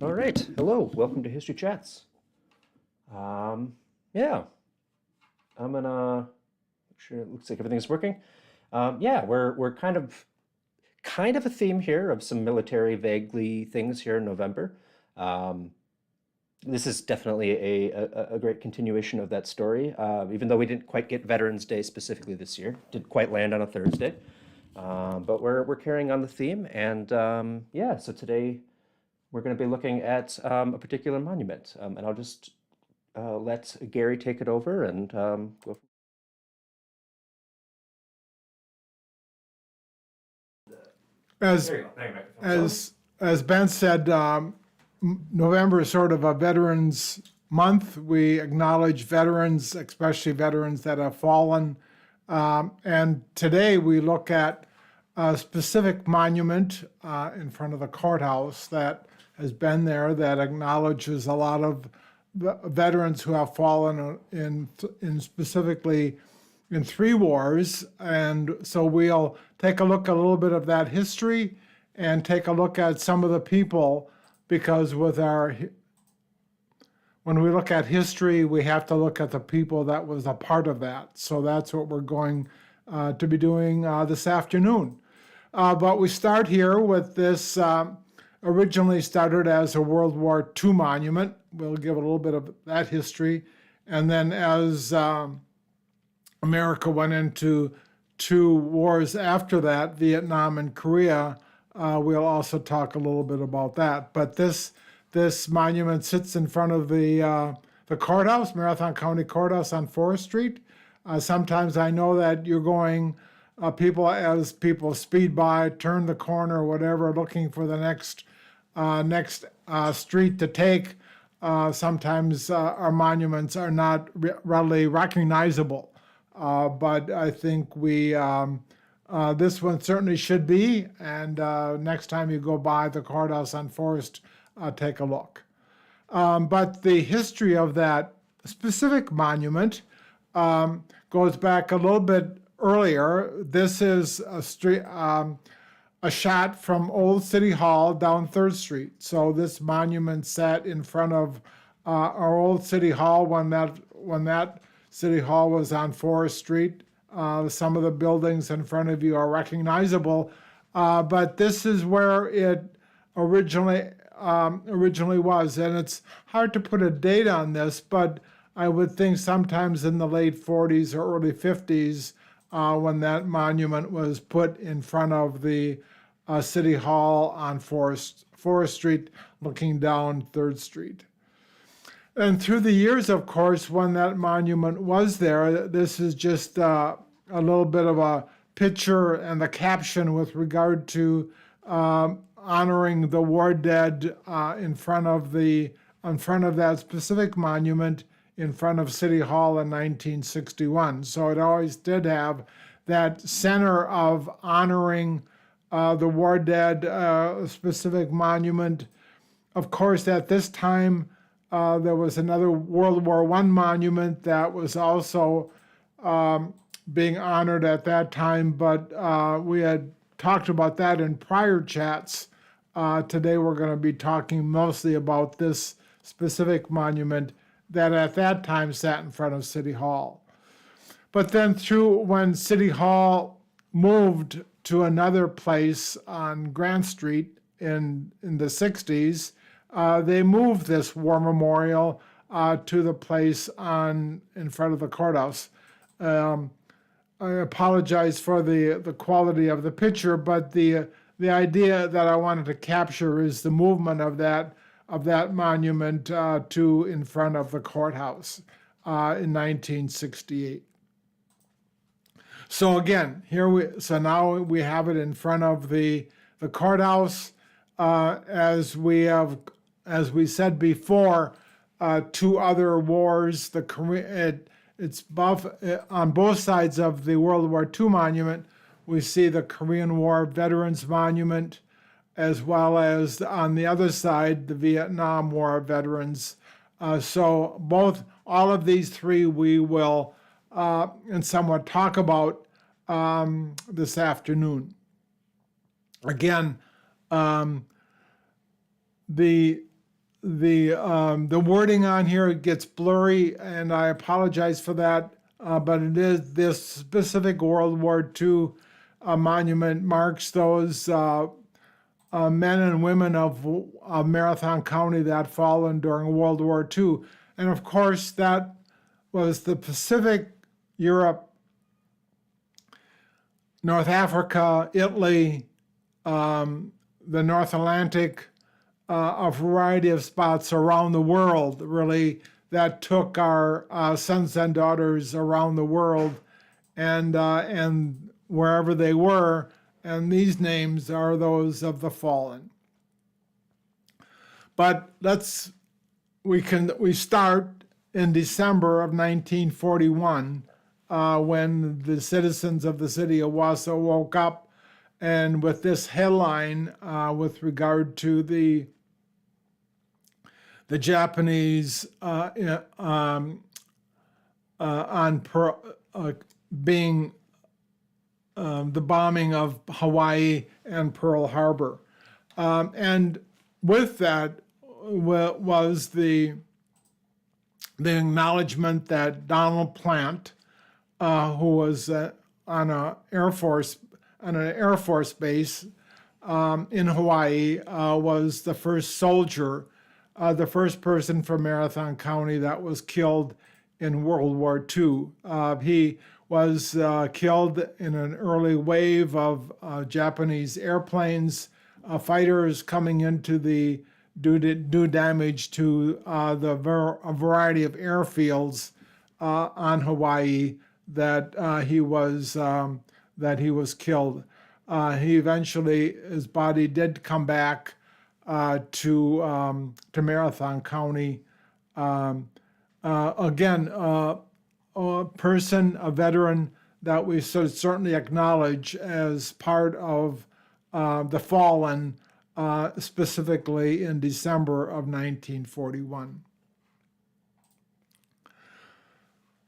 All right. Hello. Welcome to History Chats. Yeah, I'm gonna make sure it looks like everything's working. Yeah, we're kind of a theme here of some military vaguely things here in November. Um, this is definitely a great continuation of that story. Even though we didn't quite get Veterans Day specifically this year, didn't quite land on a Thursday. But we're carrying on the theme, and yeah. So today we're going to be looking at a particular monument, and I'll just let Gary take it over and go. As There you go. Now your microphone's on. as Ben said, November is sort of a Veterans Month. We acknowledge veterans, especially veterans that have fallen. And today we look at a specific monument in front of the courthouse that has been there that acknowledges a lot of veterans who have fallen in specifically in three wars. And so we'll take a look at a little bit of that history and take a look at some of the people, because when we look at history, we have to look at the people that was a part of that. So that's what we're going to be doing this afternoon. But we start here with this, originally started as a World War II monument. We'll give a little bit of that history. And then as America went into two wars after that, Vietnam and Korea, we'll also talk a little bit about that. But this monument sits in front of the courthouse, Marathon County Courthouse on Forest Street. Sometimes I know that you're going, as people speed by, turn the corner or whatever, looking for the next street to take. Sometimes our monuments are not readily recognizable. But I think this one certainly should be, and next time you go by the courthouse on Forest, take a look. But the history of that specific monument goes back a little bit earlier. This is a shot from Old City Hall down 3rd Street. So this monument sat in front of our old City Hall when that City Hall was on Forest Street. Some of the buildings in front of you are recognizable, but this is where it originally was. And it's hard to put a date on this, but I would think sometimes in the late 40s or early 50s when that monument was put in front of the City Hall on Forest Street, looking down 3rd Street. And through the years, of course, when that monument was there, this is just a little bit of a picture and the caption with regard to honoring the war dead in front of that specific monument in front of City Hall in 1961. So it always did have that center of honoring the war dead, specific monument. Of course, at this time, there was another World War I monument that was also being honored at that time, but we had talked about that in prior chats. Today we're going to be talking mostly about this specific monument that at that time sat in front of City Hall. But then when City Hall moved to another place on Grant Street in the 60s, they moved this war memorial to the place in front of the courthouse. I apologize for the quality of the picture, but the idea that I wanted to capture is the movement of that monument to in front of the courthouse in 1968. So again, now we have it in front of the courthouse. As we said before, two other wars. It's on both sides of the World War II monument. We see the Korean War Veterans Monument, as well as on the other side, the Vietnam War Veterans. So all of these three we will and somewhat talk about this afternoon. Again, the the wording on here gets blurry, and I apologize for that. But it is this specific World War II monument marks those men and women of Marathon County that fallen during World War II. And of course, that was the Pacific, Europe, North Africa, Italy, the North Atlantic, a variety of spots around the world, really, that took our sons and daughters around the world and wherever they were. And these names are those of the fallen. But we start in December of 1941 when the citizens of the city of Wausau woke up, and with this headline with regard to the Japanese being the bombing of Hawaii and Pearl Harbor. And with that was the acknowledgement that Donald Plant, who was on an Air Force base in Hawaii, was the first soldier, the first person from Marathon County that was killed in World War II. He was killed in an early wave of Japanese airplanes, fighters coming into the do damage to a variety of airfields on Hawaii that he was killed. He eventually, his body did come back to Marathon County. Again, a person, a veteran that we certainly acknowledge as part of the fallen, specifically in December of 1941.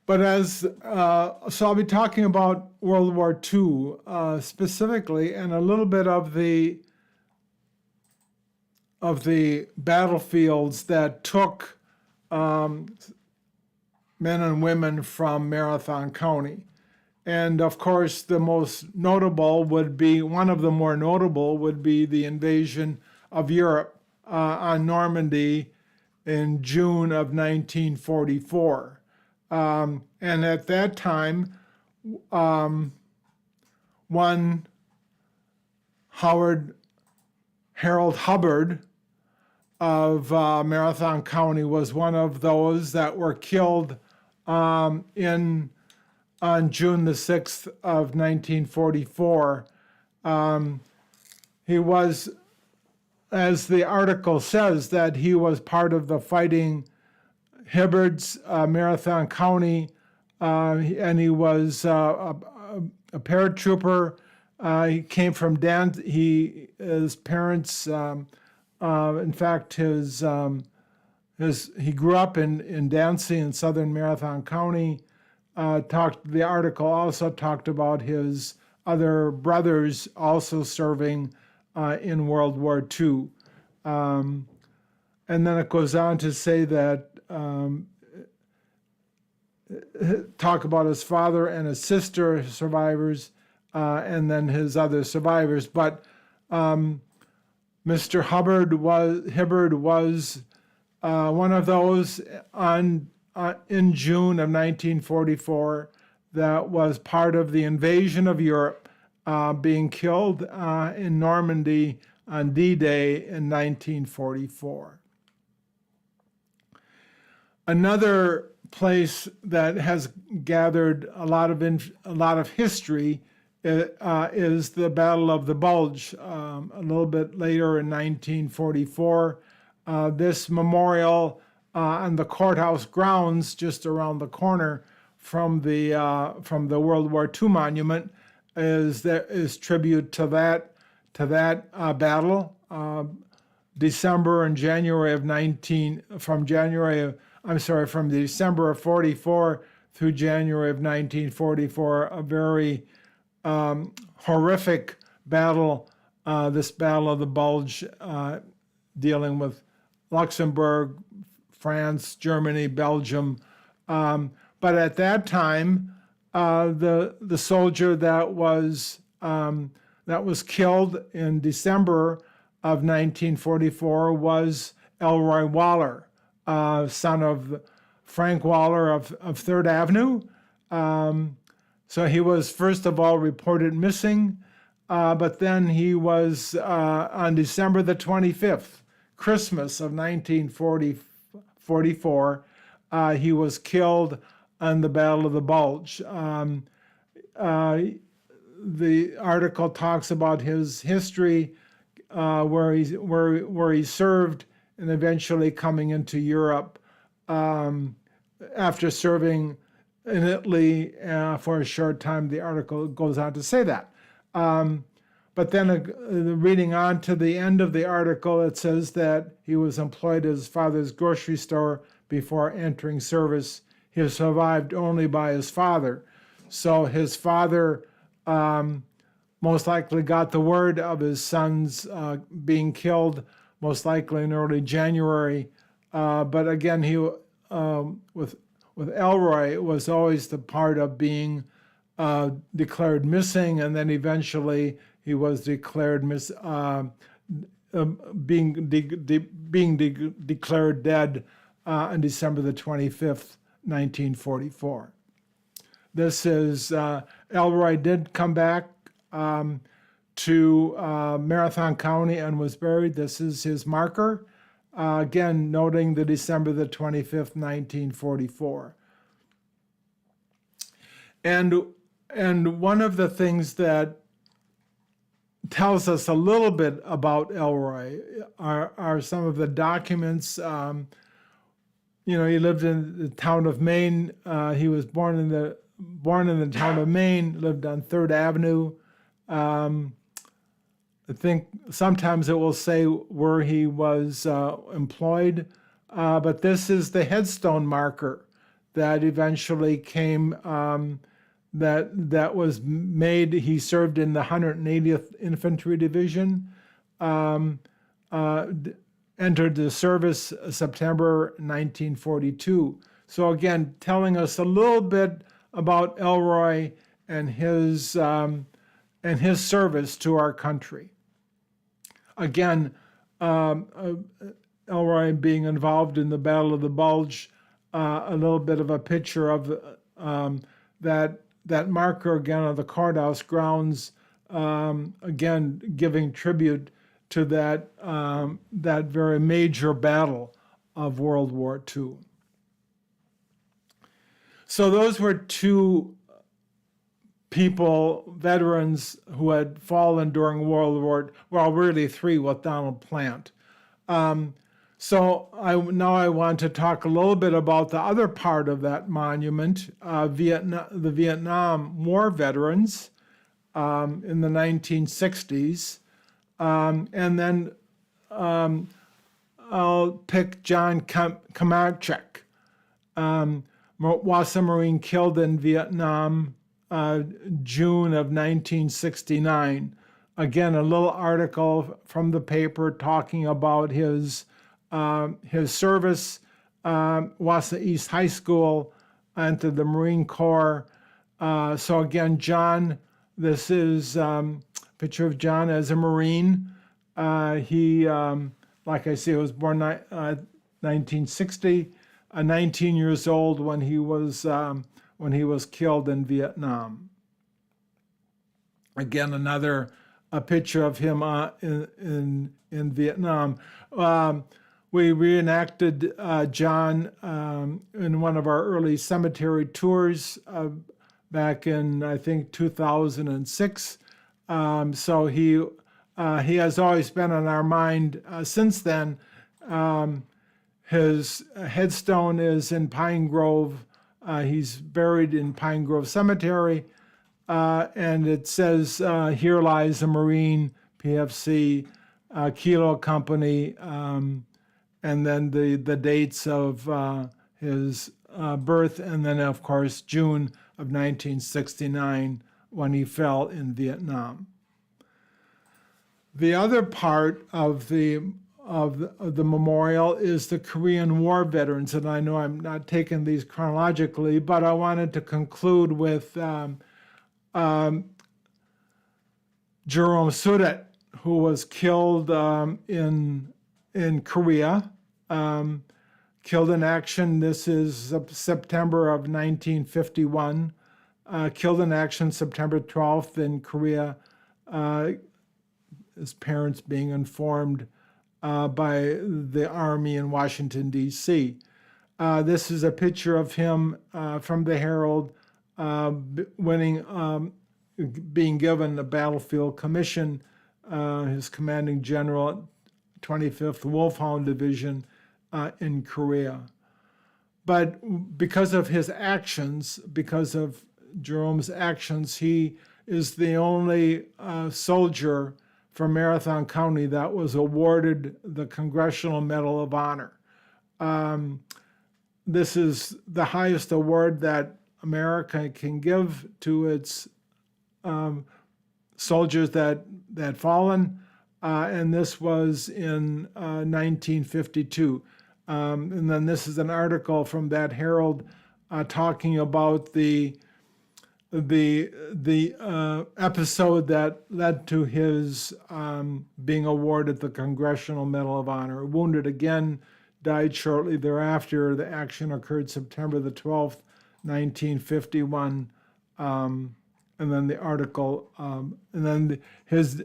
But so I'll be talking about World War II specifically, and a little bit of the battlefields that took men and women from Marathon County. And of course, the most notable would be, one of the more notable would be the invasion of Europe on Normandy in June of 1944. And at that time, one Harold Hubbard of Marathon County was one of those that were killed on June the 6th of 1944. He was, as the article says, that he was part of the Fighting Hibbards, Marathon County, and he was a paratrooper. He came from his parents, in fact, he grew up in Dancy in southern Marathon County. The article also talked about his other brothers also serving in World War II. And then it goes on to say that, talk about his father and his sister survivors, and then his other survivors. But Mr. Hibbard was one of those in June of 1944 that was part of the invasion of Europe, being killed in Normandy on D-Day in 1944. Another place that has gathered a lot of history is the Battle of the Bulge. A little bit later in 1944, this memorial on the courthouse grounds, just around the corner from the World War II monument, is tribute to that battle. December and January of from December of 44 through January of 1944, a very horrific battle, this Battle of the Bulge, dealing with Luxembourg, France, Germany, Belgium. But at that time, the soldier that was killed in December of 1944 was Elroy Waller, son of Frank Waller of Third Avenue. So he was first of all reported missing, but then he was on December the 25th, Christmas of 1944, he was killed on the Battle of the Bulge. The article talks about his history, where he served and eventually coming into Europe after serving in Italy for a short time. The article goes on to say that. But then reading on to the end of the article, it says that he was employed at his father's grocery store before entering service. He was survived only by his father. So his father most likely got the word of his son's being killed, most likely in early January. But again, he with Elroy, it was always the part of being declared missing, and then eventually he was declared being declared dead on December the 25th, 1944. This is Elroy did come back to Marathon County and was buried. This is his marker. Again, noting the December the 25th, 1944. And one of the things that tells us a little bit about Elroy are some of the documents. He lived in the town of Maine. He was born in the town of Maine, lived on 3rd Avenue. I think sometimes it will say where he was employed, but this is the headstone marker that eventually came, that was made. He served in the 180th Infantry Division, entered the service September 1942. So again, telling us a little bit about Elroy and his service to our country. Again, Elroy being involved in the Battle of the Bulge, a little bit of a picture of that marker again on the courthouse grounds, again giving tribute to that very major battle of World War II. So those were two people, veterans, who had fallen during World War, well, really three with Donald Plant. So I want to talk a little bit about the other part of that monument, the Vietnam War veterans in the 1960s. And then I'll pick John Kamarchek, was a Marine killed in Vietnam, June of 1969. Again, a little article from the paper talking about his service, Wassa East High School, entered the Marine Corps. So again, John, this is a picture of John as a Marine. He, like I say, was born 1960, 19 years old when he was killed in Vietnam. Again, a picture of him in Vietnam. We reenacted John in one of our early cemetery tours back in, I think, 2006. So he has always been on our mind since then. His headstone is in Pine Grove. He's buried in Pine Grove Cemetery. And it says, here lies a Marine, PFC, Kilo Company, and then the dates of his birth, and then, of course, June of 1969, when he fell in Vietnam. The other part of the of the memorial is the Korean War veterans. And I know I'm not taking these chronologically, but I wanted to conclude with Jerome Sudet, who was killed in Korea, killed in action. This is September of 1951. Killed in action September 12th in Korea. His parents being informed by the Army in Washington, D.C. This is a picture of him from the Herald being given a battlefield commission, his commanding general, 25th Wolfhound Division in Korea. But because of his actions, because of Jerome's actions, he is the only soldier from Marathon County that was awarded the Congressional Medal of Honor. This is the highest award that America can give to its soldiers that fallen, and this was in 1952. And then this is an article from that Herald talking about the episode that led to his being awarded the Congressional Medal of Honor. Wounded again, died shortly thereafter. The action occurred September the 12th, 1951. And then the article, and then his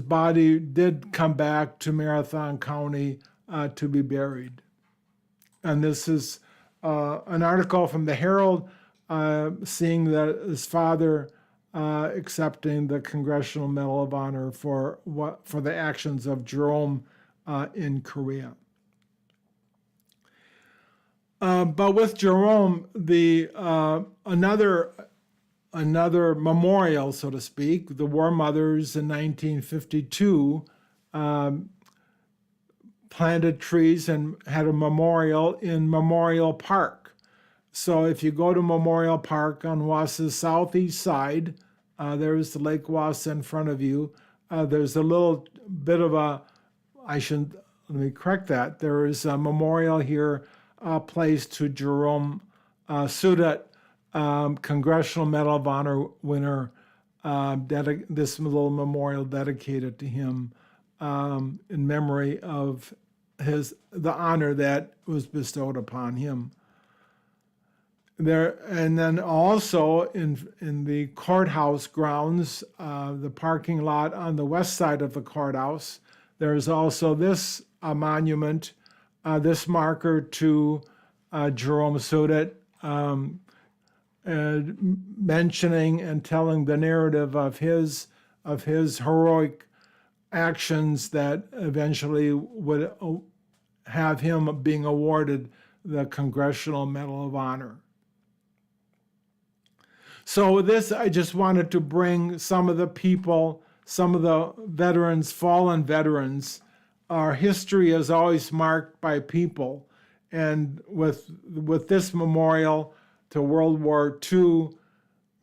body did come back to Marathon County to be buried. And this is an article from the Herald, seeing that his father accepting the Congressional Medal of Honor for the actions of Jerome in Korea. But with Jerome, another memorial, so to speak, the War Mothers in 1952 planted trees and had a memorial in Memorial Park. So if you go to Memorial Park on Wausau's southeast side, there's the Lake Wausa in front of you. There's a little bit of let me correct that. There is a memorial here placed to Jerome Sudet, Congressional Medal of Honor winner. This little memorial dedicated to him in memory of the honor that was bestowed upon him. There, and then also in the courthouse grounds, the parking lot on the west side of the courthouse, there's also this monument, this marker to Jerome Sudet, mentioning and telling the narrative of his heroic actions that eventually would have him being awarded the Congressional Medal of Honor. So with this, I just wanted to bring some of the people, some of the veterans, fallen veterans. Our history is always marked by people. And with this memorial to World War II,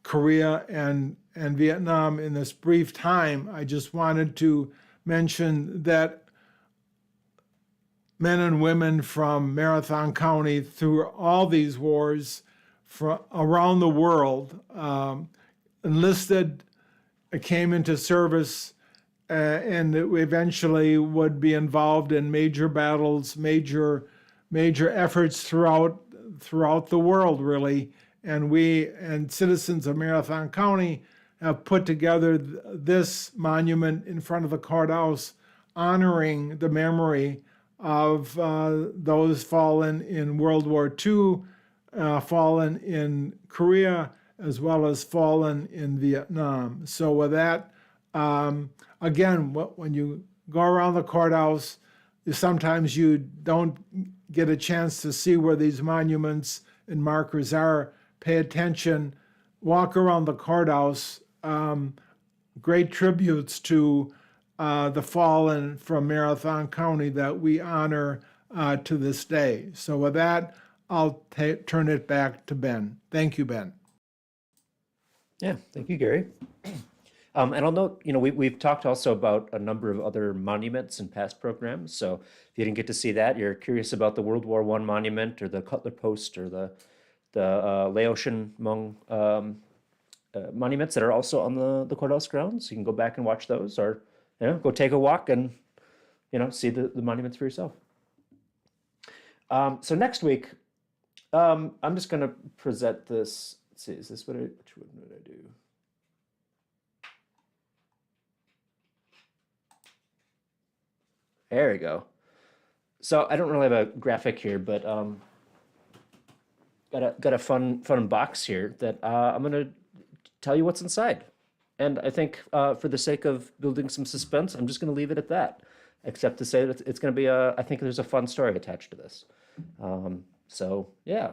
Korea, and Vietnam in this brief time, I just wanted to mention that men and women from Marathon County through all these wars from around the world enlisted, came into service, and eventually would be involved in major battles, major efforts throughout the world, really. And we and citizens of Marathon County have put together this monument in front of the courthouse, honoring the memory of those fallen in World War II, fallen in Korea, as well as fallen in Vietnam. So with that, again, when you go around the courthouse, sometimes you don't get a chance to see where these monuments and markers are. Pay attention, walk around the courthouse. Great tributes to the fallen from Marathon County that we honor to this day. So with that, I'll turn it back to Ben. Thank you, Ben. Yeah, thank you, Gary. And I'll note, we've talked also about a number of other monuments in past programs. So if you didn't get to see that, you're curious about the World War I monument or the Cutler Post or the Laotian Hmong monuments that are also on the courthouse grounds. You can go back and watch those, or go take a walk and see the monuments for yourself. So next week, I'm just going to present this. Let's see, is this which one would I do? There we go. So I don't really have a graphic here, but got a fun box here that I'm gonna tell you what's inside. And I think for the sake of building some suspense, I'm just gonna leave it at that. Except to say that it's gonna be I think there's a fun story attached to this. So yeah,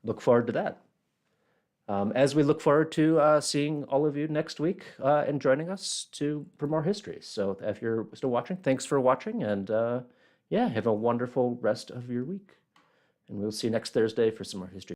look forward to that. As we look forward to seeing all of you next week and joining us for more history. So if you're still watching, thanks for watching, and yeah, have a wonderful rest of your week. And we'll see you next Thursday for some more history.